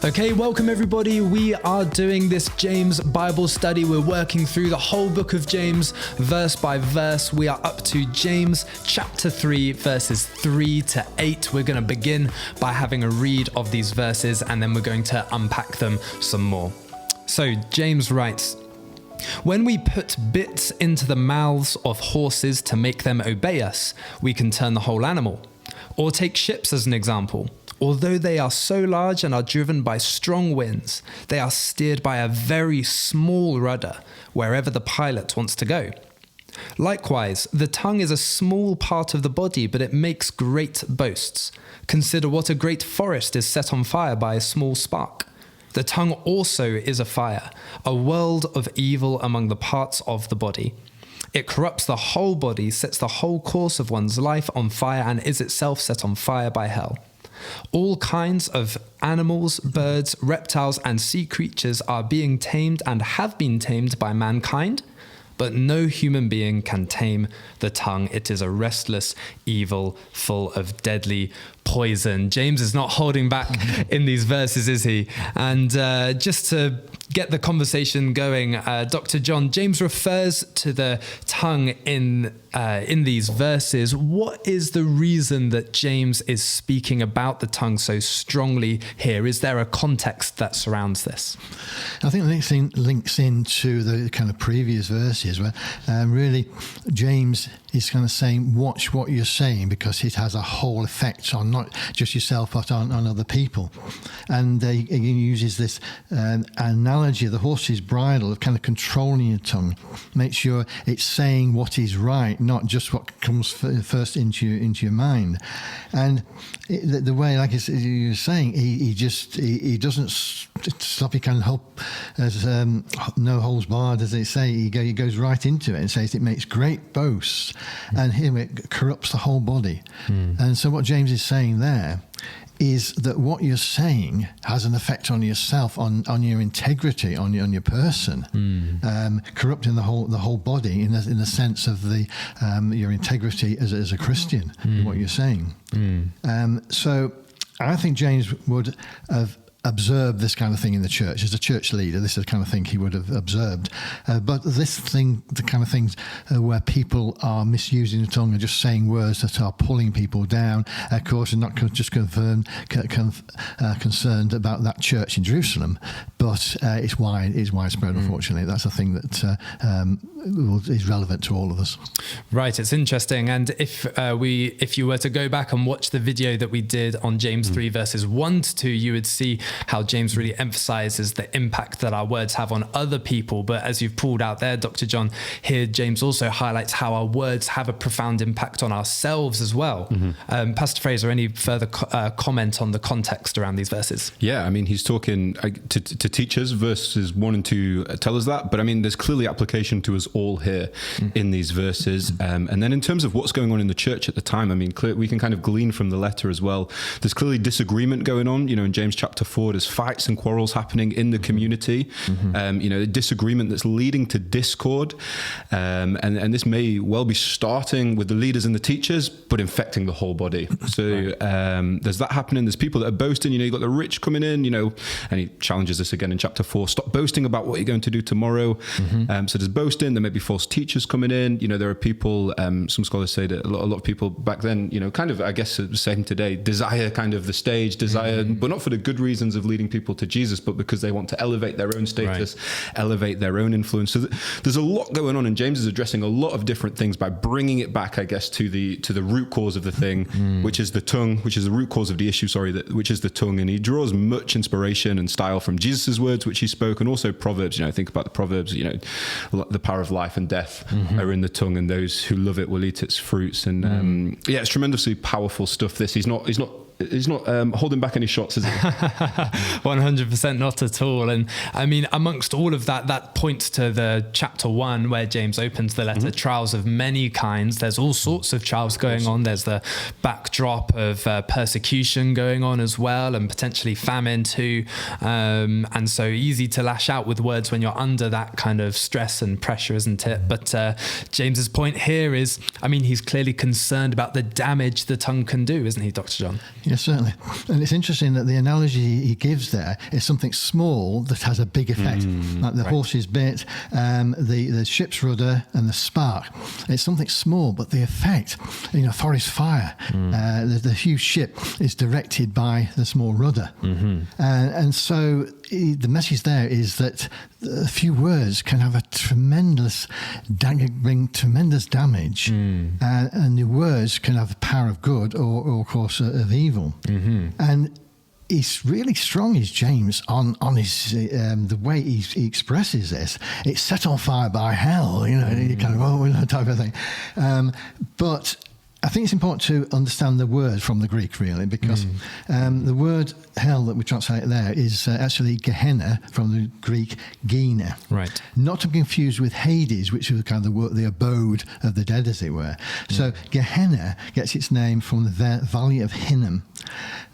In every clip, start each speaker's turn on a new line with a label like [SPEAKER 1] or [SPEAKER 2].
[SPEAKER 1] Okay, welcome everybody. We are doing this James Bible study. We're working through the whole book of James, verse by verse. We are up to James chapter 3, verses 3 to 8. We're going to begin by having a read of these verses, and then we're going to unpack them some more. So James writes, "When we put bits into the mouths of horses to make them obey us, we can turn the whole animal. Or take ships as an example. Although they are so large and are driven by strong winds, they are steered by a very small rudder wherever the pilot wants to go. Likewise, the tongue is a small part of the body, but it makes great boasts. Consider what a great forest is set on fire by a small spark. The tongue also is a fire, a world of evil among the parts of the body. It corrupts the whole body, sets the whole course of one's life on fire, and is itself set on fire by hell. All kinds of animals, birds, reptiles, and sea creatures are being tamed and have been tamed by mankind, but no human being can tame the tongue. It is a restless evil full of deadly poison." James is not holding back in these verses, is he? And just to get the conversation going, Dr. John, James refers to the tongue in these verses. What is the reason that James is speaking about the tongue so strongly here? Is there a context that surrounds this?
[SPEAKER 2] I think it links into the kind of previous verses where really James is kind of saying, watch what you're saying, because it has a whole effect on not just yourself, but on other people. And he uses this analogy of the horse's bridle, of kind of controlling your tongue. Make sure it's saying what is right, not just what comes first into your mind. And the way, like you're saying, he doesn't stop. He can help, as no holds barred, as they say. He goes right into it and says it makes great boasts, and him it corrupts the whole body. And so what James is saying there is that what you're saying has an effect on yourself, on your integrity, on your person, corrupting the whole body in the sense of your integrity as a Christian, what you're saying. So I think James would have observed this kind of thing in the church. As a church leader, this is the kind of thing he would have observed. But the kind of things where people are misusing the tongue and just saying words that are pulling people down, of course, and not just concerned about that church in Jerusalem, but it's widespread, unfortunately. That's a thing that is relevant to all of us.
[SPEAKER 1] Right, it's interesting. And if you were to go back and watch the video that we did on James 3 verses 1 to 2, you would see how James really emphasizes the impact that our words have on other people. But as you've pulled out there, Dr. John, here James also highlights how our words have a profound impact on ourselves as well. Pastor Fraser, any further comment on the context around these verses?
[SPEAKER 3] Yeah, I mean, he's talking to teachers. Verses 1 and 2 tell us that, but I mean, there's clearly application to us all here in these verses. And then in terms of what's going on in the church at the time, I mean, we can kind of glean from the letter as well. There's clearly disagreement going on. In James chapter 4, there's fights and quarrels happening in the community. Disagreement that's leading to discord. And this may well be starting with the leaders and the teachers, but infecting the whole body. So there's that happening. There's people that are boasting. You've got the rich coming in, and he challenges this again in chapter 4. Stop boasting about what you're going to do tomorrow. So there's boasting. There may be false teachers coming in. There are people, some scholars say that a lot of people back then, kind of, I guess, saying today, desire kind of the stage, but not for the good reasons of leading people to Jesus, but because they want to elevate their own status, elevate their own influence. So there's a lot going on, and James is addressing a lot of different things by bringing it back, I guess, to the root cause of the thing, which is the tongue, which is the root cause of the issue, which is the tongue. And he draws much inspiration and style from Jesus's words, which he spoke, and also Proverbs. Think about the Proverbs, the power of life and death are in the tongue, and those who love it will eat its fruits. And it's tremendously powerful stuff. He's not holding back any shots, is he?
[SPEAKER 1] 100% not at all. And I mean, amongst all of that points to the chapter 1 where James opens the letter, trials of many kinds. There's all sorts of trials going on. There's the backdrop of persecution going on as well, and potentially famine too. And so easy to lash out with words when you're under that kind of stress and pressure, isn't it? But James's point here is I mean, he's clearly concerned about the damage the tongue can do, isn't he, Dr. John?
[SPEAKER 2] Yes, certainly. And it's interesting that the analogy he gives there is something small that has a big effect, like the horse's bit, the ship's rudder and the spark. It's something small, but the effect, forest fire, the huge ship is directed by the small rudder. And so the message there is that a few words can have bring tremendous damage, and the words can have the power of good or of course, of evil. And he's really strong, is James, on his the way he expresses this. It's set on fire by hell, type of thing. But I think it's important to understand the word from the Greek, really, because the word hell that we translate there is actually Gehenna, from the Greek Gina.
[SPEAKER 1] Right.
[SPEAKER 2] Not to be confused with Hades, which was kind of the abode of the dead, as it were. So Gehenna gets its name from the Valley of Hinnom,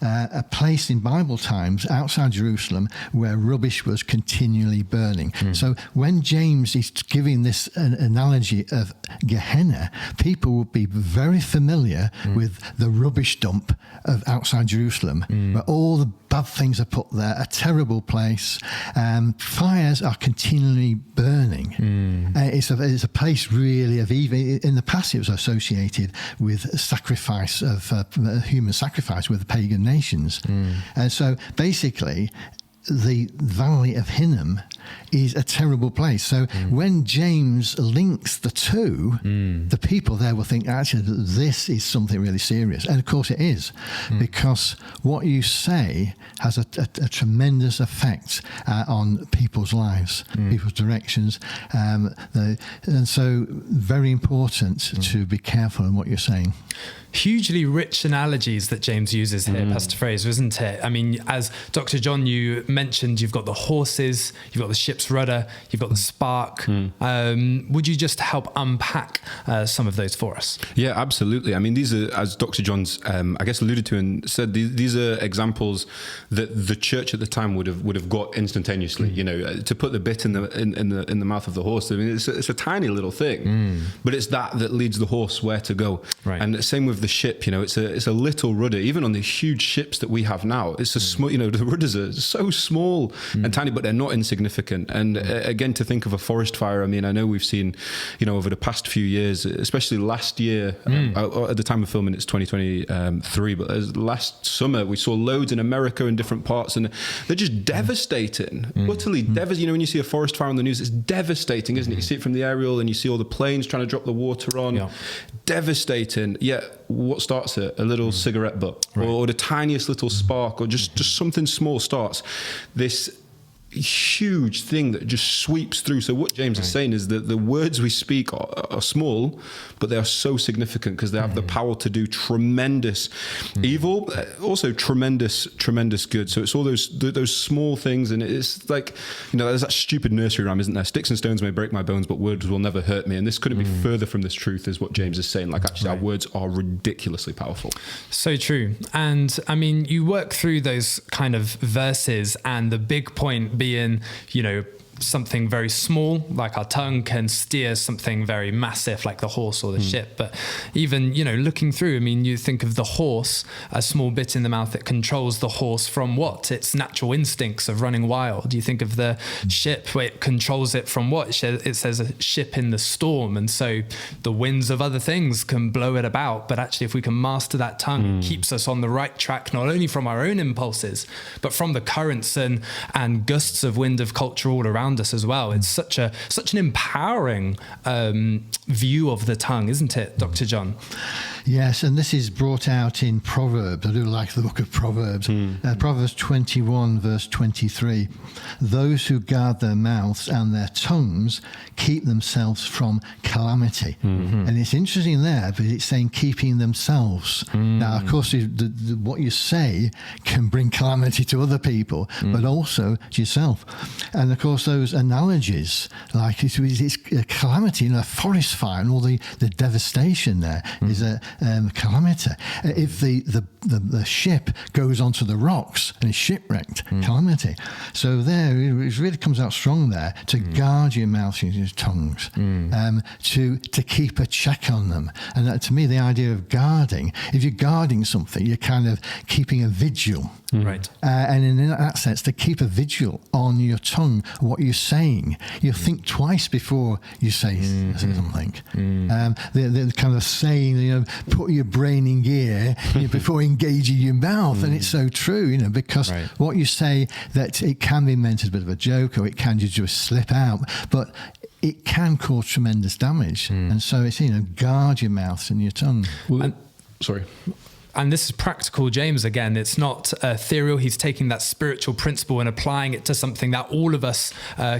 [SPEAKER 2] a place in Bible times outside Jerusalem where rubbish was continually burning. So when James is giving this analogy of Gehenna, people would be very familiar with the rubbish dump of outside Jerusalem, where all the bad things are put there, a terrible place. Fires are continually burning. It's a place really of evil. In the past, it was associated with sacrifice of human sacrifice with the pagan nations. And so basically, the Valley of Hinnom is a terrible place. So when James links the two, the people there will think, actually, this is something really serious. And of course it is, because what you say has a tremendous effect on people's lives, people's directions. And so very important to be careful in what you're saying.
[SPEAKER 1] Hugely rich analogies that James uses here, Pastor Fraser, isn't it? I mean, as Dr. John, you mentioned, you've got the horses, you've got the ship's rudder, you've got the spark. Would you just help unpack some of those for us?
[SPEAKER 3] Yeah, absolutely. I mean, these are, as Dr. John's, I guess, alluded to and said, these are examples that the church at the time would have got instantaneously. To put the bit in the mouth of the horse. I mean, it's a tiny little thing, but it's that leads the horse where to go. Right. And same with the ship. It's a little rudder. Even on the huge ships that we have now, it's a small. The rudders are so small and tiny, but they're not insignificant. And again, to think of a forest fire. I mean, I know we've seen, over the past few years, especially last year. At the time of filming, it's 2023, but last summer we saw loads in America in different parts, and they're just devastating, utterly devastating. When you see a forest fire on the news, it's devastating, isn't it? You see it from the aerial, and you see all the planes trying to drop the water on. Yeah. Devastating. Yet, what starts it? A little cigarette butt, or the tiniest little spark, or just something small starts this huge thing that just sweeps through. So what James is saying is that the words we speak are small, but they are so significant because they have the power to do tremendous evil, also tremendous good. So it's all those small things, and it's like, there's that stupid nursery rhyme, isn't there? Sticks and stones may break my bones, but words will never hurt me. And this couldn't be further from this truth, is what James is saying. Like, actually, our words are ridiculously powerful. So
[SPEAKER 1] true. And I mean, you work through those kind of verses, and the big point being, something very small, like our tongue, can steer something very massive, like the horse or the ship. But even, looking through, I mean, you think of the horse, a small bit in the mouth that controls the horse from what? Its natural instincts of running wild. You think of the ship, where it controls it from what? It says a ship in the storm. And so the winds of other things can blow it about. But actually, if we can master that tongue, it keeps us on the right track, not only from our own impulses, but from the currents and gusts of wind of culture all around us as well. It's such an empowering view of the tongue, isn't it, Dr. John?
[SPEAKER 2] Yes, and this is brought out in Proverbs. I do like the book of Proverbs. Proverbs 21, verse 23. Those who guard their mouths and their tongues keep themselves from calamity. And it's interesting there, but it's saying keeping themselves. Now, of course, what you say can bring calamity to other people, but also to yourself. And of course, those analogies, like it's a calamity, a forest fire, and all the devastation there is calamity. If the ship goes onto the rocks and is shipwrecked, calamity. So there, it really comes out strong there to guard your mouth and your tongues, to keep a check on them. And that, to me, the idea of guarding, if you're guarding something, you're kind of keeping a vigil.
[SPEAKER 1] Right.
[SPEAKER 2] And in that sense, to keep a vigil on your tongue, what you're saying, you think twice before you say something. The kind of saying, put your brain in gear before engaging your mouth. And it's so true, because what you say, that it can be meant as a bit of a joke, or it can just slip out, but it can cause tremendous damage. And so it's, guard your mouth and your tongue.
[SPEAKER 3] Sorry.
[SPEAKER 1] And this is practical James again. It's not ethereal. He's taking that spiritual principle and applying it to something that all of us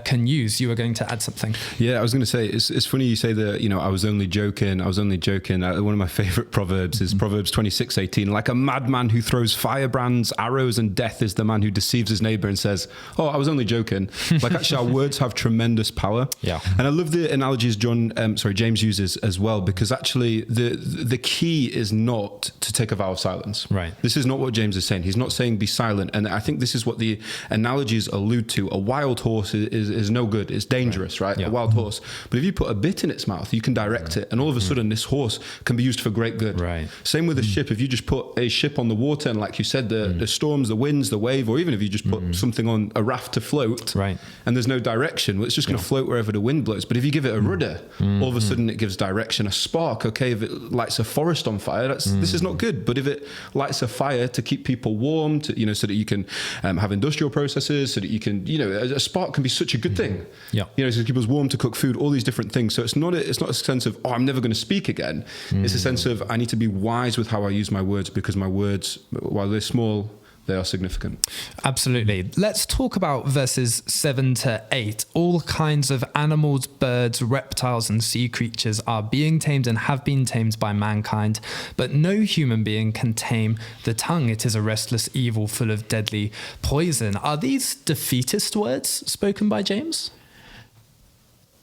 [SPEAKER 1] can use. You were going to add something.
[SPEAKER 3] Yeah, I was going to say, it's funny you say that, I was only joking. One of my favorite proverbs is Proverbs 26:18. Like a madman who throws firebrands, arrows, and death is the man who deceives his neighbor and says, oh, I was only joking. Like, actually, our words have tremendous power.
[SPEAKER 1] Yeah.
[SPEAKER 3] And I love the analogies James uses as well, because actually the key is not to take a vow of silence.
[SPEAKER 1] Right.
[SPEAKER 3] This is not what James is saying. He's not saying be silent. And I think this is what the analogies allude to. A wild horse is no good. It's dangerous, right?
[SPEAKER 1] Yeah.
[SPEAKER 3] A wild horse. But if you put a bit in its mouth, you can direct it. And all of a sudden, this horse can be used for great good.
[SPEAKER 1] Right.
[SPEAKER 3] Same with a ship. If you just put a ship on the water, and like you said, the storms, the winds, the wave, or even if you just put something on a raft to float,
[SPEAKER 1] right,
[SPEAKER 3] and there's no direction, well, it's just going to float wherever the wind blows. But if you give it a rudder, all of a sudden it gives direction. A spark, okay, if it lights a forest on fire, this is not good. But if it lights a fire to keep people warm, so that you can have industrial processes, so that you can, a spark can be such a good thing.
[SPEAKER 1] Yeah.
[SPEAKER 3] So keep us warm, to cook food, all these different things. So it's not a sense of, I'm never going to speak again. It's a sense of, I need to be wise with how I use my words, because my words, while they're small, they are significant.
[SPEAKER 1] Absolutely. Let's talk about verses 7 to 8. All kinds of animals, birds, reptiles, and sea creatures are being tamed and have been tamed by mankind, but no human being can tame the tongue. It is a restless evil full of deadly poison. Are these defeatist words spoken by James?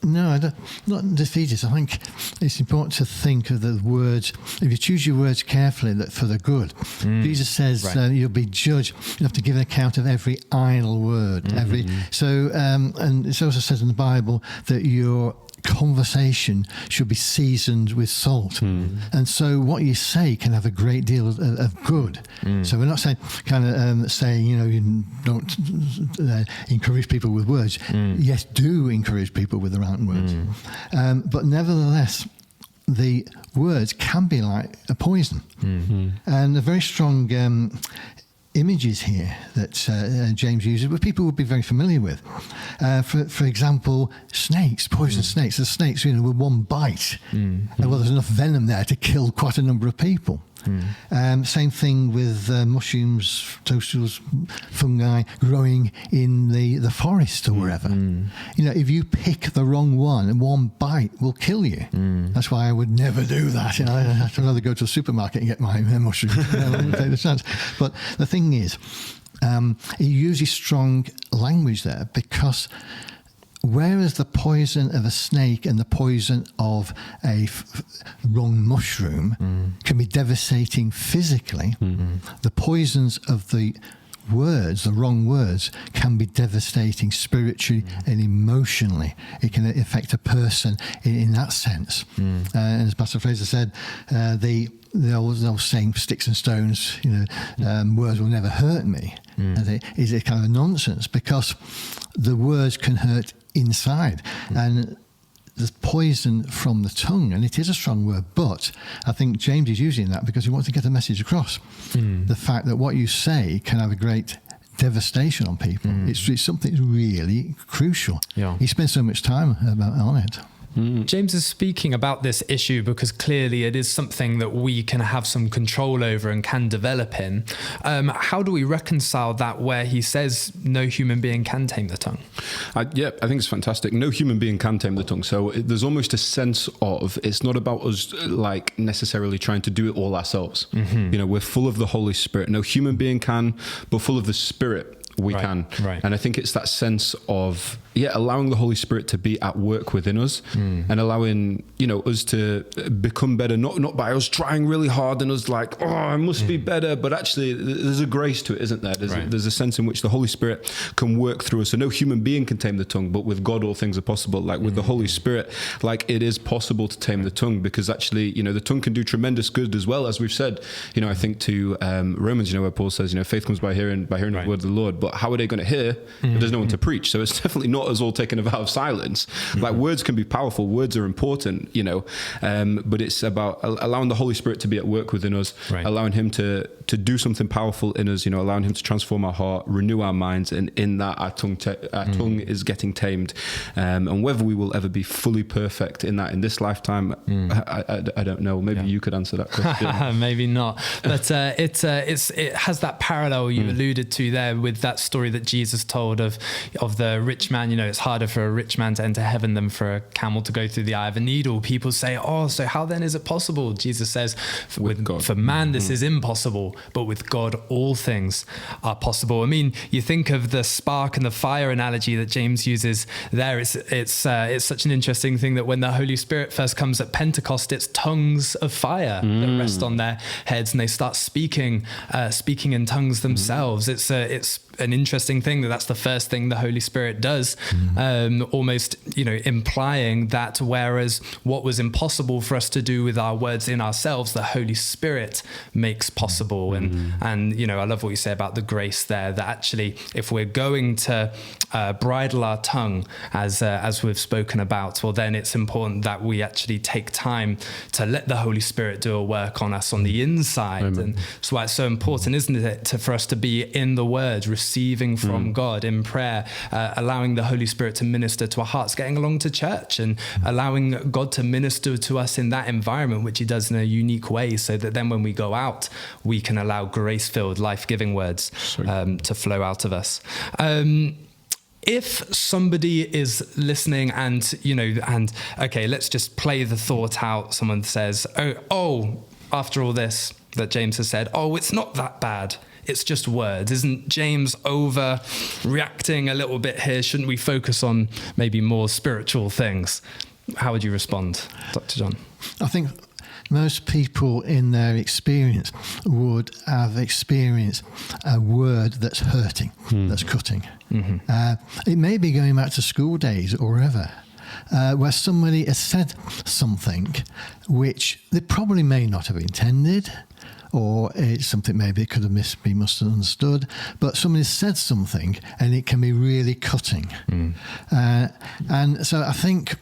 [SPEAKER 2] No, not defeatist. I think it's important to think of the words. If you choose your words carefully, that for the good. Jesus says you'll be judged. You have to give an account of every idle word. So, and it also says in the Bible that your conversation should be seasoned with salt. And so what you say can have a great deal of good. So we're not saying you don't encourage people with words. Yes, do encourage people with the right words. But nevertheless, the words can be like a poison. And a very strong images here that James uses, which people would be very familiar with. For example, snakes, poisonous snakes. The snakes, with one bite, well, there's enough venom there to kill quite a number of people. Same thing with mushrooms, toadstools, fungi growing in the forest or wherever. If you pick the wrong one, one bite will kill you. That's why I would never do that. I'd rather go to the supermarket and get my mushrooms. Take the chance. But the thing is, he uses strong language there, because whereas the poison of a snake and the poison of a wrong mushroom can be devastating physically, the poisons of the words, the wrong words, can be devastating spiritually and emotionally. It can affect a person in that sense. And as Pastor Fraser said, the old saying, sticks and stones, words will never hurt me, is a kind of nonsense, because the words can hurt inside. And there's poison from the tongue, and it is a strong word, but I think James is using that because he wants to get a message across. The fact that what you say can have a great devastation on people. It's something really crucial. He spends so much time on it.
[SPEAKER 1] James is speaking about this issue because clearly it is something that we can have some control over and can develop in. How do we reconcile that where he says no human being can tame the tongue?
[SPEAKER 3] I think it's fantastic. No human being can tame the tongue. So there's almost a sense of, it's not about us like necessarily trying to do it all ourselves. We're full of the Holy Spirit. No human being can, but full of the Spirit we
[SPEAKER 1] Right,
[SPEAKER 3] can.
[SPEAKER 1] right.
[SPEAKER 3] And I think it's that sense of, allowing the Holy Spirit to be at work within us and allowing, us to become better, not by us trying really hard and us like, oh, I must be better, but actually there's a grace to it, isn't there? There's a sense in which the Holy Spirit can work through us. So no human being can tame the tongue, but with God, all things are possible. Like with the Holy Spirit, like it is possible to tame the tongue, because actually, the tongue can do tremendous good as well. As we've said, I think to Romans, where Paul says, faith comes by hearing the word of the Lord, but how are they going to hear if there's no one to preach? So it's definitely not us all taking a vow of silence. Like words can be powerful, words are important, but it's about allowing the Holy Spirit to be at work within us, allowing him to do something powerful in us, allowing him to transform our heart, renew our minds, and in that our tongue is getting tamed. And whether we will ever be fully perfect in that in this lifetime, I don't know. Maybe you could answer that question.
[SPEAKER 1] Maybe not, but it has that parallel you alluded to there with that story that Jesus told of the rich man. It's harder for a rich man to enter heaven than for a camel to go through the eye of a needle. People say, oh, so how then is it possible? Jesus says, for man this is impossible, but with God all things are possible. I mean, you think of the spark and the fire analogy that James uses there. It's such an interesting thing that when the Holy Spirit first comes at Pentecost, it's tongues of fire that rest on their heads, and they start speaking in tongues themselves. It's an interesting thing that's the first thing the Holy Spirit does, almost implying that whereas what was impossible for us to do with our words in ourselves, the Holy Spirit makes possible. And I love what you say about the grace there, that actually if we're going to bridle our tongue as we've spoken about, well then it's important that we actually take time to let the Holy Spirit do a work on us on the inside. Amen. And that's why it's so important, isn't it, for us to be in the Word, receiving from God in prayer, allowing the Holy Spirit to minister to our hearts, getting along to church and allowing God to minister to us in that environment, which he does in a unique way, so that then when we go out, we can allow grace-filled, life-giving words to flow out of us. If somebody is listening and okay, let's just play the thought out. Someone says, oh, after all this that James has said, oh, it's not that bad. It's just words. Isn't James overreacting a little bit here? Shouldn't we focus on maybe more spiritual things? How would you respond, Dr. John?
[SPEAKER 2] I think most people in their experience would have experienced a word that's hurting, that's cutting. It may be going back to school days or ever, where somebody has said something which they probably may not have intended, or it's something maybe it could have been misunderstood, but somebody said something and it can be really cutting. And so I think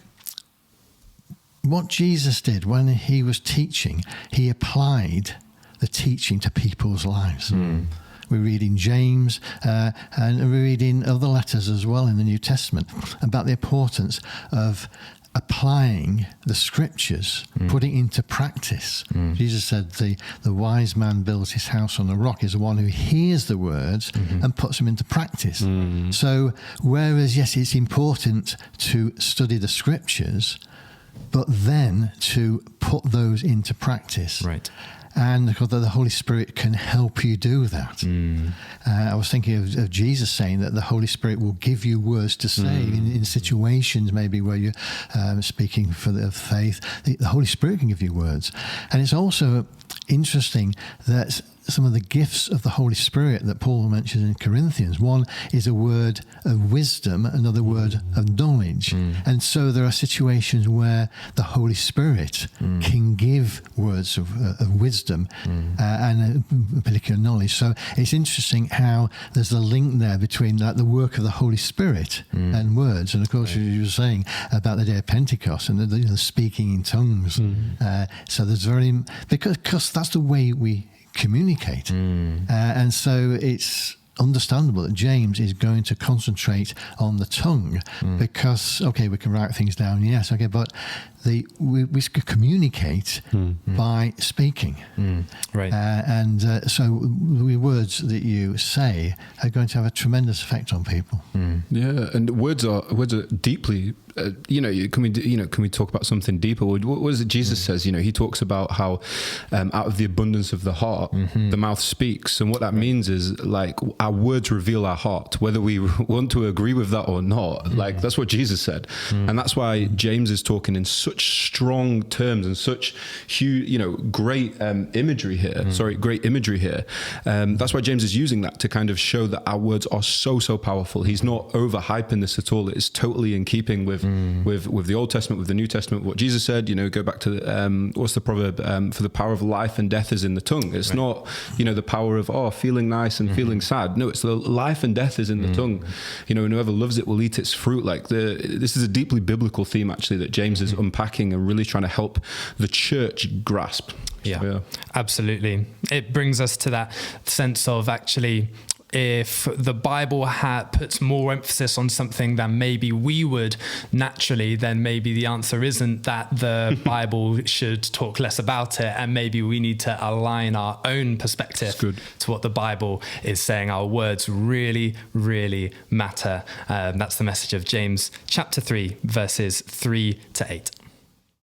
[SPEAKER 2] what Jesus did when he was teaching, he applied the teaching to people's lives. We read in James and we read in other letters as well in the New Testament about the importance of applying the scriptures, putting into practice. Jesus said the wise man builds his house on a rock is the one who hears the words and puts them into practice. So whereas, yes, it's important to study the scriptures, but then to put those into practice.
[SPEAKER 1] Right.
[SPEAKER 2] And because the Holy Spirit can help you do that. I was thinking of Jesus saying that the Holy Spirit will give you words to say in situations maybe where you're speaking for the faith. The Holy Spirit can give you words. And it's also interesting that some of the gifts of the Holy Spirit that Paul mentions in Corinthians, one is a word of wisdom, another word of knowledge. And so there are situations where the Holy Spirit can give words of wisdom and a particular knowledge. So it's interesting how there's a link there between the work of the Holy Spirit and words. And of course, you were saying about the day of Pentecost and the speaking in tongues. So there's because that's the way we communicate. And so it's understandable that James is going to concentrate on the tongue because, okay, we can write things down, yes, okay, but we communicate by speaking.
[SPEAKER 1] Right.
[SPEAKER 2] So the words that you say are going to have a tremendous effect on people.
[SPEAKER 3] Yeah, and words are deeply. Can we talk about something deeper? What is it Jesus says? He talks about how out of the abundance of the heart, the mouth speaks, and what that means is like our our words reveal our heart, whether we want to agree with that or not. Like that's what Jesus said. And that's why James is talking in such strong terms and such huge, great imagery here. Great imagery here. That's why James is using that to kind of show that our words are so powerful. He's not overhyping this at all. It's totally in keeping with the Old Testament, with the New Testament, what Jesus said. Go back to what's the proverb? For the power of life and death is in the tongue. It's not the power of feeling nice and feeling sad. No, it's the life and death is in the tongue. And whoever loves it will eat its fruit. Like this is a deeply biblical theme actually that James is unpacking and really trying to help the church grasp.
[SPEAKER 1] Yeah, absolutely. It brings us to that sense of actually, if the Bible puts more emphasis on something than maybe we would naturally, then maybe the answer isn't that the Bible should talk less about it, and maybe we need to align our own perspective to what the Bible is saying. Our words really, really matter. That's the message of James chapter 3, verses 3 to 8.